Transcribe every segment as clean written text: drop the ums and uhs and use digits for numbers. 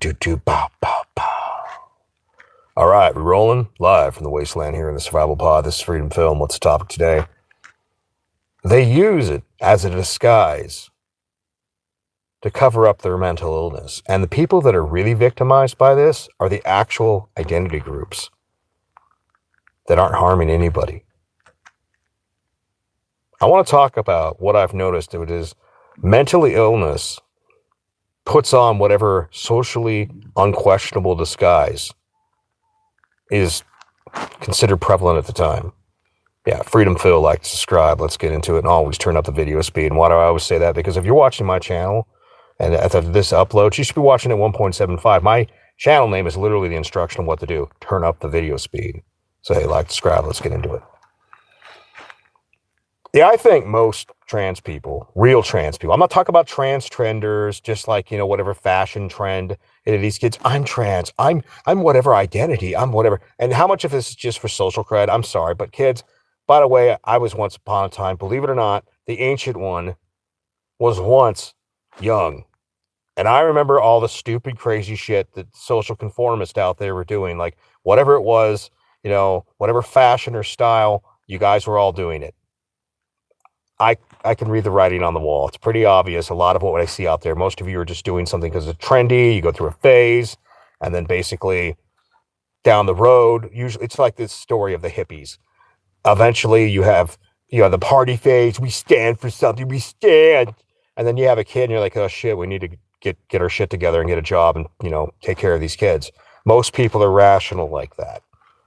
Bow, bow, bow. All right, we're rolling live from the wasteland here in the survival pod. This is Freedom Film. What's the topic today? They use it as a disguise to cover up their mental illness. And the people that are really victimized by this are the actual identity groups that aren't harming anybody. I want to talk about what I've noticed. It is mental illness puts on whatever socially unquestionable disguise is considered prevalent at the time. Yeah, Freedom Phil, like, subscribe. Let's get into it, and always turn up the video speed. And why do I always say that? Because if you're watching my channel and at this upload, you should be watching at 1.75. My channel name is literally the instruction of what to do. Turn up the video speed. So hey, like, subscribe. Let's get into it. Yeah, I think most trans people, real trans people, I'm not talking about trans trenders, just like, whatever fashion trend. These kids, I'm trans, I'm whatever identity, I'm whatever. And how much of this is just for social cred? I'm sorry, but kids, by the way, I was once upon a time, believe it or not, the ancient one was once young. And I remember all the stupid, crazy shit that social conformists out there were doing. Like, whatever it was, whatever fashion or style, you guys were all doing it. I can read the writing on the wall. It's pretty obvious. A lot of what I see out there, most of you are just doing something because it's trendy. You go through a phase, and then basically down the road, usually it's like this story of the hippies. Eventually you have the party phase. We stand for something. We stand. And then you have a kid and you're like, oh shit, we need to get our shit together and get a job and, take care of these kids. Most people are rational like that.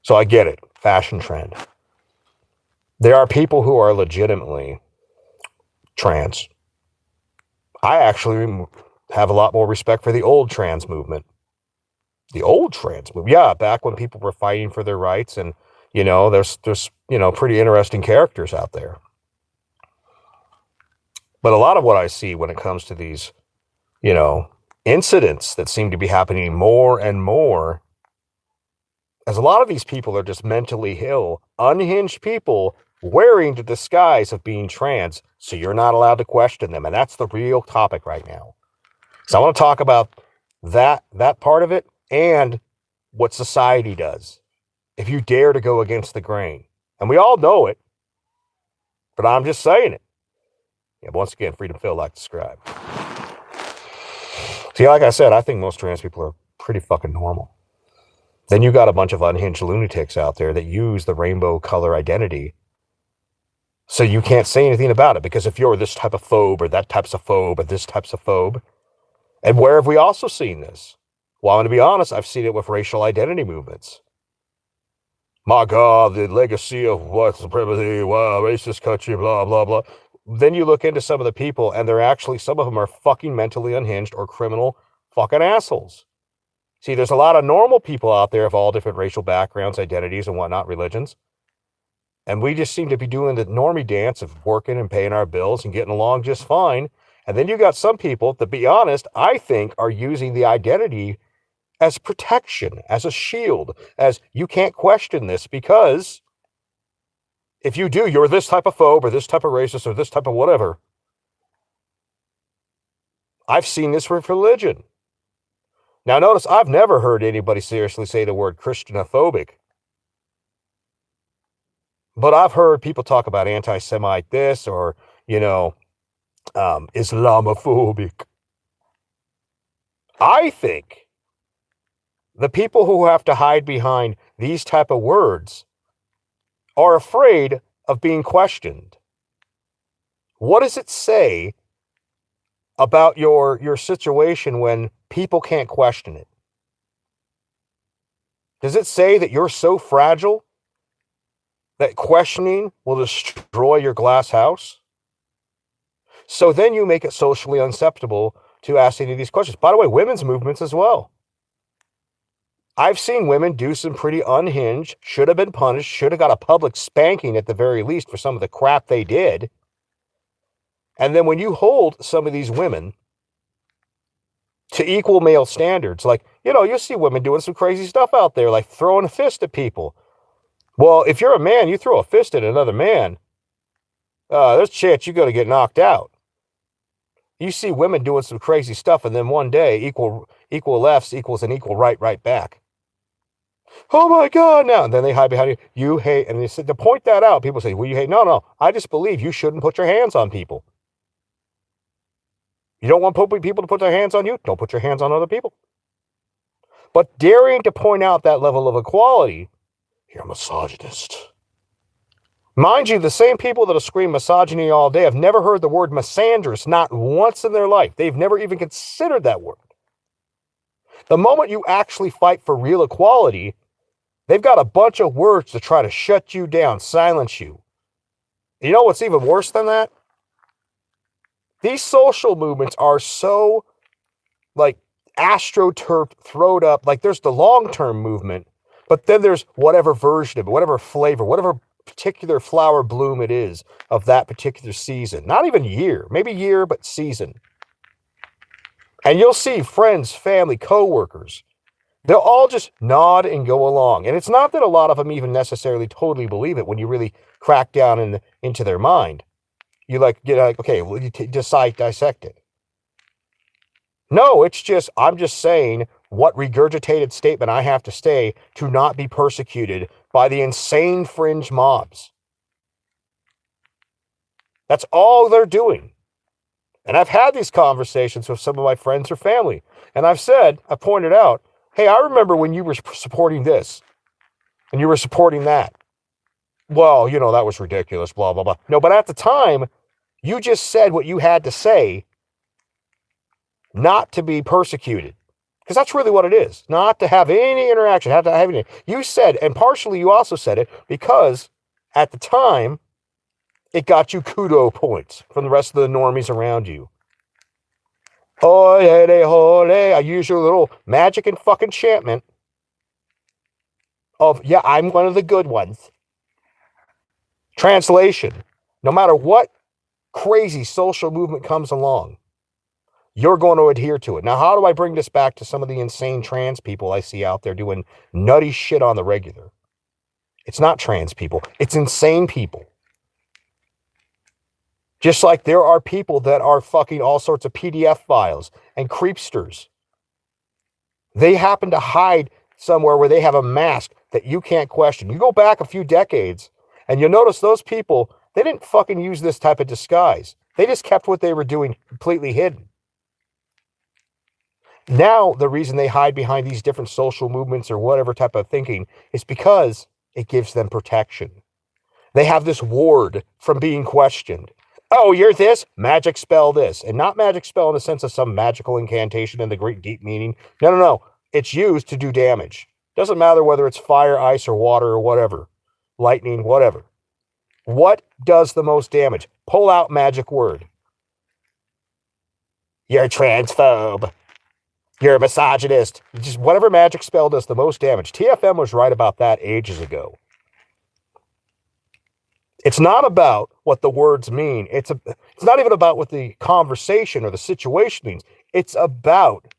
So I get it. Fashion trend. There are people who are legitimately trans. I actually have a lot more respect for the old trans movement. The old trans movement. Yeah, back when people were fighting for their rights, and there's pretty interesting characters out there. But a lot of what I see when it comes to these, incidents that seem to be happening more and more, as a lot of these people are just mentally ill, unhinged people wearing the disguise of being trans, so you're not allowed to question them. And that's the real topic right now. So I want to talk about that part of it and what society does if you dare to go against the grain. And we all know it, but I'm just saying it. Yeah, once again, Freedom Phil, like, subscribe. See, like I said, I think most trans people are pretty fucking normal. Then you got a bunch of unhinged lunatics out there that use the rainbow color identity. So you can't say anything about it, because if you're this type of phobe or that type's a phobe or this type's a phobe, and where have we also seen this? Well, I'm going to be honest, I've seen it with racial identity movements. My God, the legacy of white supremacy, wow, racist country, blah, blah, blah. Then you look into some of the people, and they're actually, some of them are fucking mentally unhinged or criminal fucking assholes. See, there's a lot of normal people out there of all different racial backgrounds, identities, and whatnot, religions. And we just seem to be doing the normie dance of working and paying our bills and getting along just fine. And then you got some people, to be honest, I think are using the identity as protection, as a shield, as you can't question this, because if you do, you're this type of phobe or this type of racist or this type of whatever. I've seen this with religion. Now notice, I've never heard anybody seriously say the word Christianophobic. But I've heard people talk about anti-Semite this or, Islamophobic. I think the people who have to hide behind these type of words are afraid of being questioned. What does it say about your situation when people can't question it? Does it say that you're so fragile that questioning will destroy your glass house? So then you make it socially unacceptable to ask any of these questions. By the way, women's movements as well. I've seen women do some pretty unhinged, should have been punished, should have got a public spanking at the very least for some of the crap they did. And then when you hold some of these women to equal male standards, like, you'll see women doing some crazy stuff out there, like throwing a fist at people. Well, if you're a man, you throw a fist at another man, there's a chance you're going to get knocked out. You see women doing some crazy stuff, and then one day, equal lefts equals an equal right back. Oh my God, now. And then they hide behind you. You hate, and they said to point that out, people say, well, you hate. No, I just believe you shouldn't put your hands on people. You don't want people to put their hands on you? Don't put your hands on other people. But daring to point out that level of equality, you're a misogynist. Mind you, the same people that'll scream misogyny all day have never heard the word misandrous, not once in their life. They've never even considered that word. The moment you actually fight for real equality, they've got a bunch of words to try to shut you down, silence you. You know what's even worse than that? These social movements are so, like, astroturf throwed up. Like, there's the long-term movement, but then there's whatever version of it, whatever flavor, whatever particular flower bloom it is of that particular season. Not even year, maybe year, but season. And you'll see friends, family, coworkers, they'll all just nod and go along. And it's not that a lot of them even necessarily totally believe it when you really crack down into their mind. You get like, okay, well, you dissect it. No, it's just, I'm just saying what regurgitated statement I have to say to not be persecuted by the insane fringe mobs. That's all they're doing. And I've had these conversations with some of my friends or family. And I pointed out, hey, I remember when you were supporting this and you were supporting that. Well, that was ridiculous, blah, blah, blah. No, but at the time, you just said what you had to say not to be persecuted. Because that's really what it is. Not to have any interaction, have to have any. You said, and partially you also said it, because at the time, it got you kudo points from the rest of the normies around you. Hoy, hey, holy. I use your little magic and fucking enchantment of, yeah, I'm one of the good ones. Translation. No matter what crazy social movement comes along, you're going to adhere to it. Now, how do I bring this back to some of the insane trans people I see out there doing nutty shit on the regular? It's not trans people. It's insane people. Just like there are people that are fucking all sorts of PDF files and creepsters. They happen to hide somewhere where they have a mask that you can't question. You go back a few decades and you'll notice those people, they didn't fucking use this type of disguise. They just kept what they were doing completely hidden. Now, the reason they hide behind these different social movements or whatever type of thinking is because it gives them protection. They have this ward from being questioned. Oh, you're this? Magic spell this. And not magic spell in the sense of some magical incantation in the great deep meaning. No. It's used to do damage. Doesn't matter whether it's fire, ice, or water, or whatever. Lightning, whatever. What does the most damage? Pull out magic word. You're a transphobe. You're a misogynist. Just whatever magic spell does the most damage. TFM was right about that ages ago. It's not about what the words mean. It's not even about what the conversation or the situation means. It's about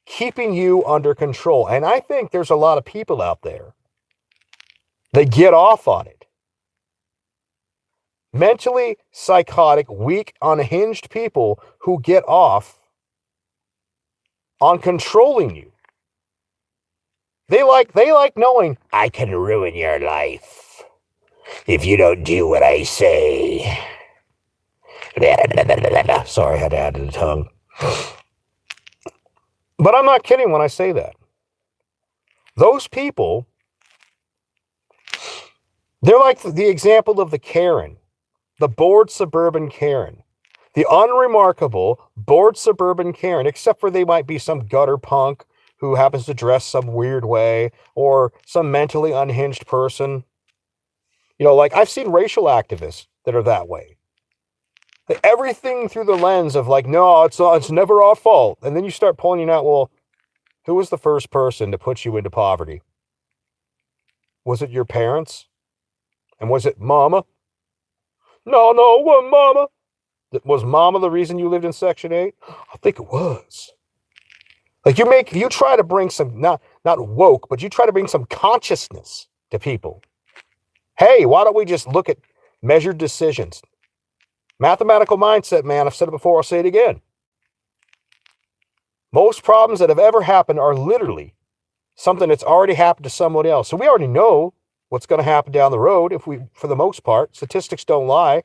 keeping you under control. And I think there's a lot of people out there that get off on it. Mentally psychotic, weak, unhinged people who get off on controlling you. They like knowing, I can ruin your life if you don't do what I say. Sorry, I had to add to the tongue. But I'm not kidding when I say that. Those people, they're like the example of the Karen, the bored suburban Karen. The unremarkable, bored suburban Karen, except for they might be some gutter punk who happens to dress some weird way, or some mentally unhinged person. Like I've seen racial activists that are that way. Everything through the lens of like, no, it's never our fault. And then you start pointing out, well, who was the first person to put you into poverty? Was it your parents? And was it mama? No, mama. Was mama the reason you lived in Section 8? I think it was. Like you try to bring some, not woke, but you try to bring some consciousness to people. Hey, why don't we just look at measured decisions? Mathematical mindset, man. I've said it before. I'll say it again. Most problems that have ever happened are literally something that's already happened to someone else. So we already know what's going to happen down the road for the most part. Statistics don't lie.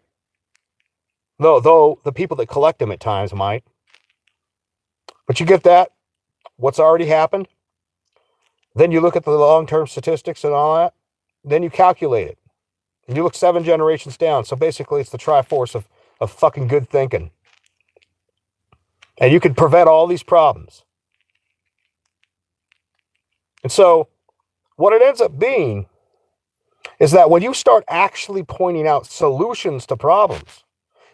Though the people that collect them at times might. But you get that, what's already happened. Then you look at the long-term statistics and all that. Then you calculate it. And you look 7 generations down. So basically it's the Triforce of fucking good thinking. And you could prevent all these problems. And so what it ends up being is that when you start actually pointing out solutions to problems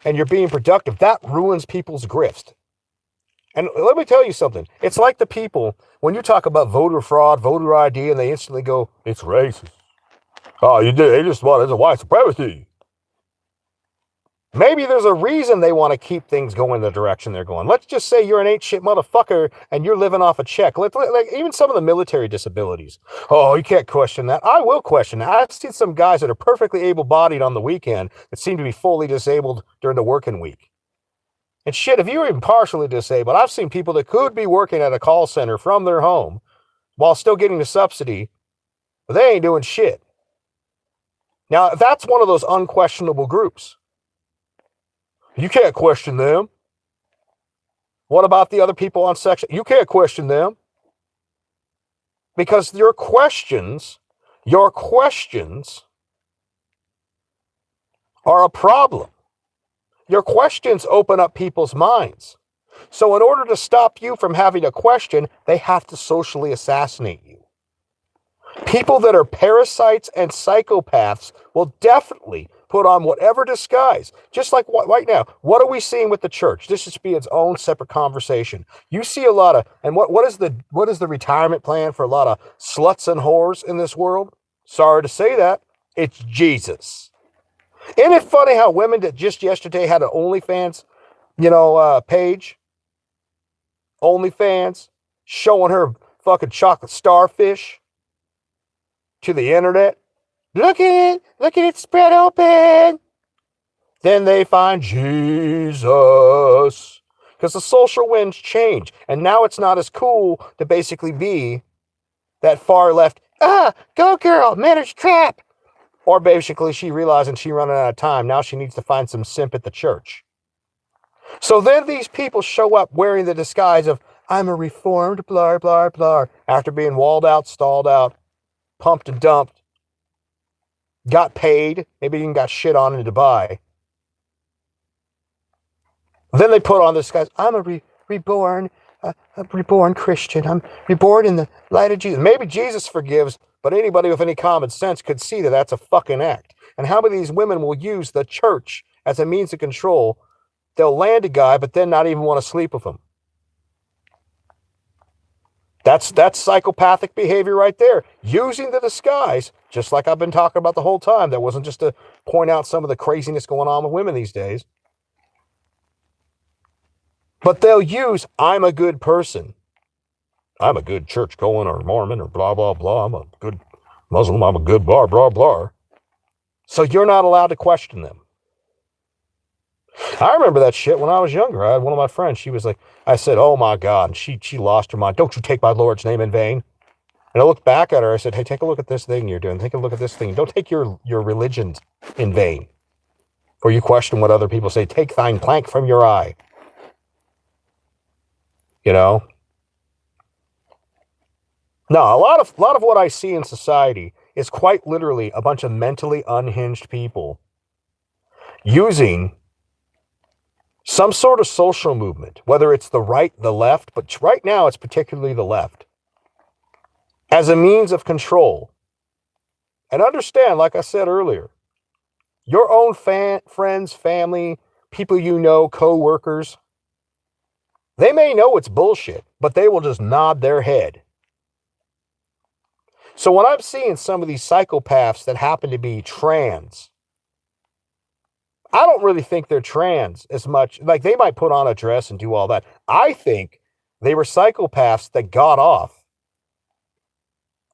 and you're being productive, that ruins people's grifts. And let me tell you something. It's like the people, when you talk about voter fraud, voter ID, and they instantly go, it's racist. Oh, they just want it's a white supremacy. Maybe there's a reason they want to keep things going the direction they're going. Let's just say you're an ain't shit motherfucker and you're living off a check. Like even some of the military disabilities. Oh, you can't question that. I will question that. I've seen some guys that are perfectly able-bodied on the weekend that seem to be fully disabled during the working week. And shit, if you're even partially disabled, I've seen people that could be working at a call center from their home while still getting the subsidy, but they ain't doing shit. Now, that's one of those unquestionable groups. You can't question them. What about the other people on section? You can't question them. Because your questions are a problem. Your questions open up people's minds. So in order to stop you from having a question, they have to socially assassinate you. People that are parasites and psychopaths will definitely put on whatever disguise. Just like right now, what are we seeing with the church? This should be its own separate conversation. You see a lot of, and what is the retirement plan for a lot of sluts and whores in this world? Sorry to say that. It's Jesus. Isn't it funny how women that just yesterday had an OnlyFans, page, OnlyFans, showing her fucking chocolate starfish to the internet? Look at it spread open. Then they find Jesus. Because the social winds change. And now it's not as cool to basically be that far left, go girl, marriage trap. Or basically she realizing she's running out of time. Now she needs to find some simp at the church. So then these people show up wearing the disguise of, I'm a reformed, blah, blah, blah, after being walled out, stalled out, pumped and dumped, got paid, maybe even got shit on in Dubai. Then they put on this guy, I'm a reborn Christian. I'm reborn in the light of Jesus. Maybe Jesus forgives, but anybody with any common sense could see that that's a fucking act. And how many of these women will use the church as a means of control? They'll land a guy, but then not even want to sleep with him. That's psychopathic behavior right there. Using the disguise, just like I've been talking about the whole time. That wasn't just to point out some of the craziness going on with women these days. But they'll use, I'm a good person. I'm a good church-going or Mormon or blah, blah, blah. I'm a good Muslim. I'm a good blah, blah, blah. So you're not allowed to question them. I remember that shit when I was younger. I had one of my friends. She was like, I said, oh my God. And she lost her mind. Don't you take my Lord's name in vain. And I looked back at her. I said, hey, take a look at this thing you're doing. Take a look at this thing. Don't take your religion in vain. Or you question what other people say. Take thine plank from your eye. No, a lot of what I see in society is quite literally a bunch of mentally unhinged people using some sort of social movement, whether it's the right, the left, but right now it's particularly the left, as a means of control. And understand, like I said earlier, your own friends, family, people you know, co-workers, they may know it's bullshit, but they will just nod their head. So when I'm seeing some of these psychopaths that happen to be trans, I don't really think they're trans as much. Like, they might put on a dress and do all that. I think they were psychopaths that got off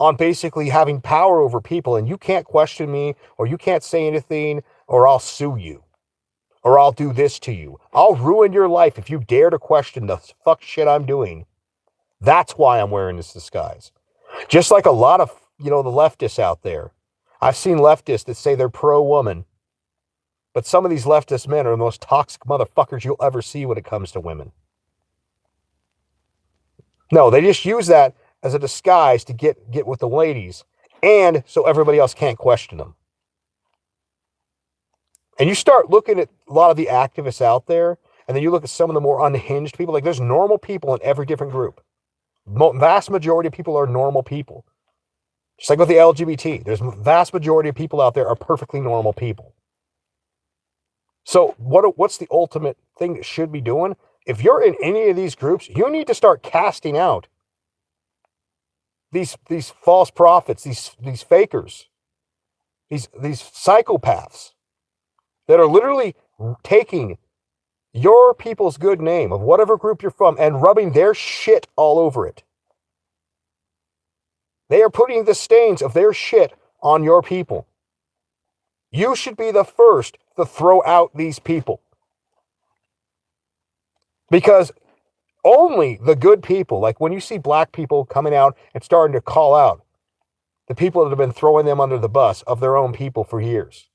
on basically having power over people, and you can't question me, or you can't say anything, or I'll sue you. or I'll do this to you. I'll ruin your life if you dare to question the fuck shit I'm doing. That's why I'm wearing this disguise. Just like a lot of, the leftists out there. I've seen leftists that say they're pro-woman, but some of these leftist men are the most toxic motherfuckers you'll ever see when it comes to women. No, they just use that as a disguise to get with the ladies, and so everybody else can't question them. And you start looking at a lot of the activists out there, and then you look at some of the more unhinged people. Like, there's normal people in every different group. Vast majority of people are normal people. Just like with the LGBT, there's vast majority of people out there are perfectly normal people. So what's the ultimate thing that should be doing? If you're in any of these groups, you need to start casting out these false prophets, these fakers, these psychopaths that are literally taking your people's good name of whatever group you're from and rubbing their shit all over it. They are putting the stains of their shit on your people. You should be the first to throw out these people. Because only the good people, like when you see black people coming out and starting to call out the people that have been throwing them under the bus of their own people for years.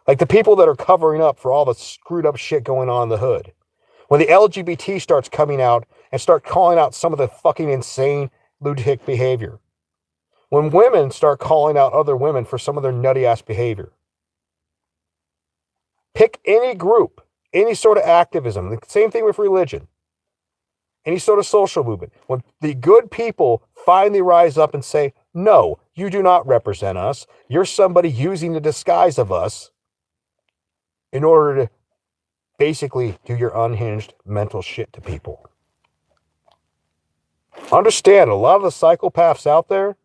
Like the people that are covering up for all the screwed up shit going on in the hood. When the LGBT starts coming out and start calling out some of the fucking insane lunatic behavior. When women start calling out other women for some of their nutty ass behavior. Pick any group, any sort of activism. The same thing with religion. Any sort of social movement. When the good people finally rise up and say, no, you do not represent us. You're somebody using the disguise of us in order to basically do your unhinged mental shit to people. Understand, a lot of the psychopaths out there,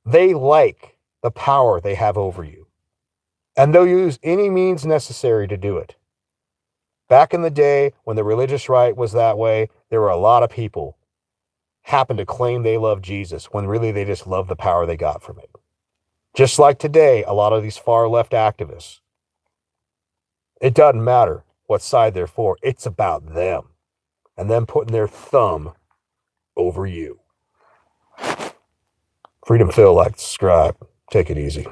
they like the power they have over you. And they'll use any means necessary to do it. Back in the day, when the religious right was that way, there were a lot of people happened to claim they love Jesus when really they just love the power they got from it. Just like today, a lot of these far left activists. It doesn't matter what side they're for. It's about them and them putting their thumb over you. Freedom Phil, like, subscribe. Take it easy.